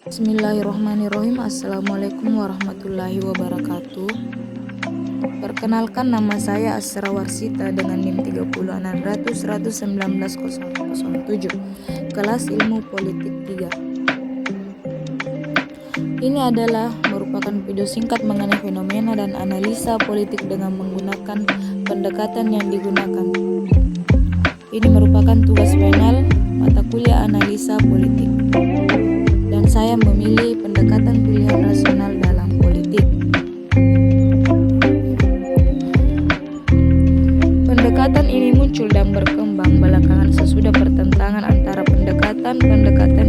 Bismillahirrahmanirrahim. Assalamualaikum warahmatullahi wabarakatuh. Perkenalkan, nama saya Asra Warsita dengan NIM 30600119007, kelas Ilmu Politik 3. Ini adalah merupakan video singkat mengenai fenomena dan analisa politik dengan menggunakan pendekatan yang digunakan. Ini merupakan tugas final mata kuliah analisa politik, dan saya memilih pendekatan pilihan rasional dalam politik. Pendekatan ini muncul dan berkembang belakangan sesudah pertentangan antara pendekatan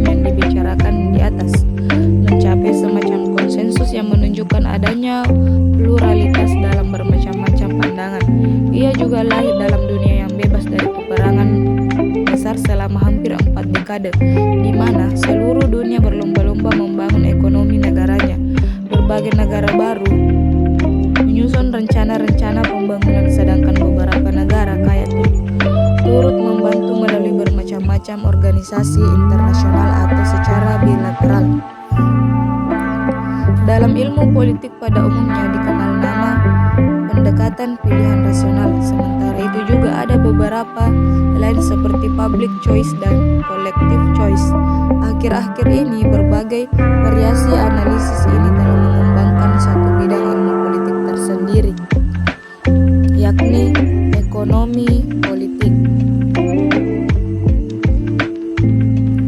yang dibicarakan di atas mencapai semacam konsensus yang menunjukkan adanya pluralitas dalam bermacam-macam pandangan. Ia juga lahir dalam dunia yang bebas dari peperangan besar selama hampir 4 dekade, di mana seluruh dunia berlomba-lomba membangun ekonomi negaranya. Berbagai negara baru menyusun rencana-rencana pembangunan, sedangkan beberapa negara kaya turut membantu melalui bermacam-macam organisasi internasional atau secara bilateral. Dalam ilmu politik pada umumnya dikenal nama pendekatan pilihan rasional. Sementara itu juga ada beberapa lain seperti public choice dan collective choice. Akhir-akhir ini berbagai variasi analisis ini telah mengembangkan satu bidang ilmu politik tersendiri, yakni ekonomi politik.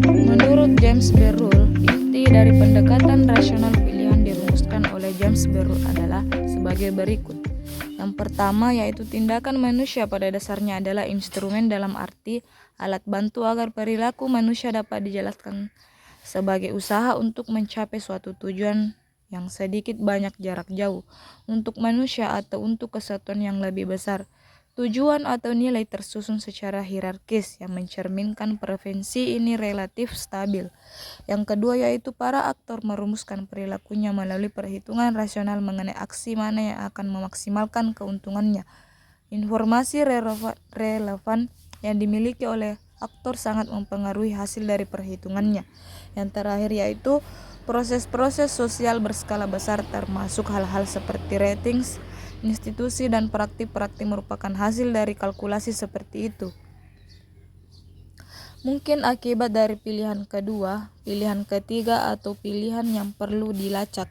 Menurut James Berulle, inti dari pendekatan rasional pilihan dirumuskan oleh James Berulle adalah sebagai berikut. Yang pertama yaitu tindakan manusia pada dasarnya adalah instrumen, dalam arti alat bantu agar perilaku manusia dapat dijelaskan sebagai usaha untuk mencapai suatu tujuan yang sedikit banyak jarak jauh untuk manusia atau untuk kesatuan yang lebih besar. Tujuan atau nilai tersusun secara hierarkis yang mencerminkan preferensi ini relatif stabil. Yang kedua yaitu para aktor merumuskan perilakunya melalui perhitungan rasional mengenai aksi mana yang akan memaksimalkan keuntungannya. Informasi relevan yang dimiliki oleh aktor sangat mempengaruhi hasil dari perhitungannya. Yang terakhir yaitu proses-proses sosial berskala besar, termasuk hal-hal seperti ratings institusi dan praktik-praktik merupakan hasil dari kalkulasi seperti itu. Mungkin akibat dari pilihan kedua, pilihan ketiga, atau pilihan yang perlu dilacak.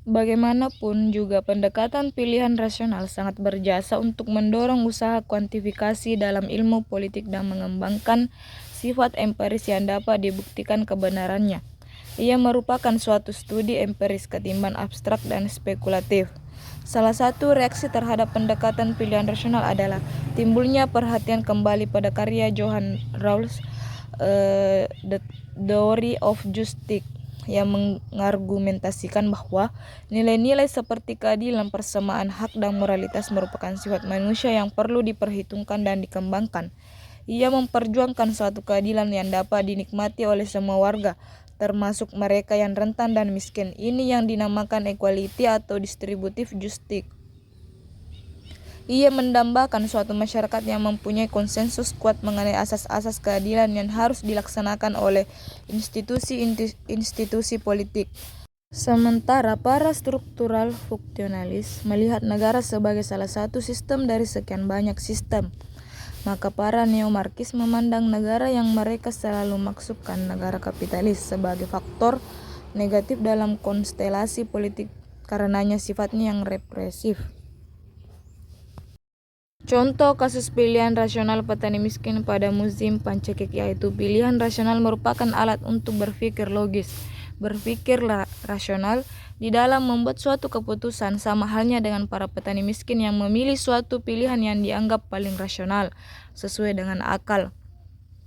Bagaimanapun juga pendekatan pilihan rasional sangat berjasa untuk mendorong usaha kuantifikasi dalam ilmu politik dan mengembangkan sifat empiris yang dapat dibuktikan kebenarannya. Ia merupakan suatu studi empiris ketimbang abstrak dan spekulatif. Salah satu reaksi terhadap pendekatan pilihan rasional adalah timbulnya perhatian kembali pada karya Johann Rawls, The Theory of Justice, yang mengargumentasikan bahwa nilai-nilai seperti keadilan, persamaan hak, dan moralitas merupakan sifat manusia yang perlu diperhitungkan dan dikembangkan. Ia memperjuangkan suatu keadilan yang dapat dinikmati oleh semua warga, termasuk mereka yang rentan dan miskin. Ini yang dinamakan equality atau distributive justice. Ia mendambakan suatu masyarakat yang mempunyai konsensus kuat mengenai asas-asas keadilan yang harus dilaksanakan oleh institusi politik. Sementara para struktural funksionalis melihat negara sebagai salah satu sistem dari sekian banyak sistem, maka para neomarkis memandang negara yang mereka selalu maksudkan negara kapitalis sebagai faktor negatif dalam konstelasi politik karenanya sifatnya yang represif. Contoh kasus pilihan rasional petani miskin pada musim pancekik yaitu pilihan rasional merupakan alat untuk berpikir logis, berpikir rasional di dalam membuat suatu keputusan, sama halnya dengan para petani miskin yang memilih suatu pilihan yang dianggap paling rasional, sesuai dengan akal,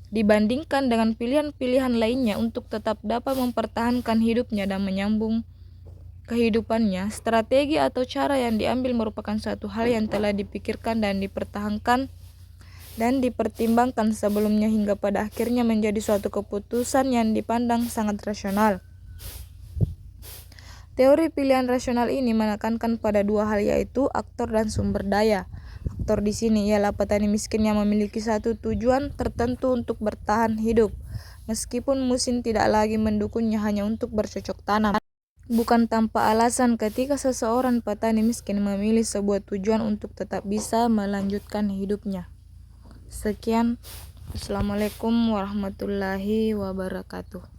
dibandingkan dengan pilihan-pilihan lainnya untuk tetap dapat mempertahankan hidupnya dan menyambung kehidupannya. Strategi atau cara yang diambil merupakan suatu hal yang telah dipikirkan dan dipertahankan dan dipertimbangkan sebelumnya hingga pada akhirnya menjadi suatu keputusan yang dipandang sangat rasional. Teori pilihan rasional ini menekankan pada dua hal yaitu aktor dan sumber daya. Aktor di sini ialah petani miskin yang memiliki satu tujuan tertentu untuk bertahan hidup, meskipun musim tidak lagi mendukungnya hanya untuk bercocok tanam. Bukan tanpa alasan ketika seseorang petani miskin memilih sebuah tujuan untuk tetap bisa melanjutkan hidupnya. Sekian, Assalamualaikum warahmatullahi wabarakatuh.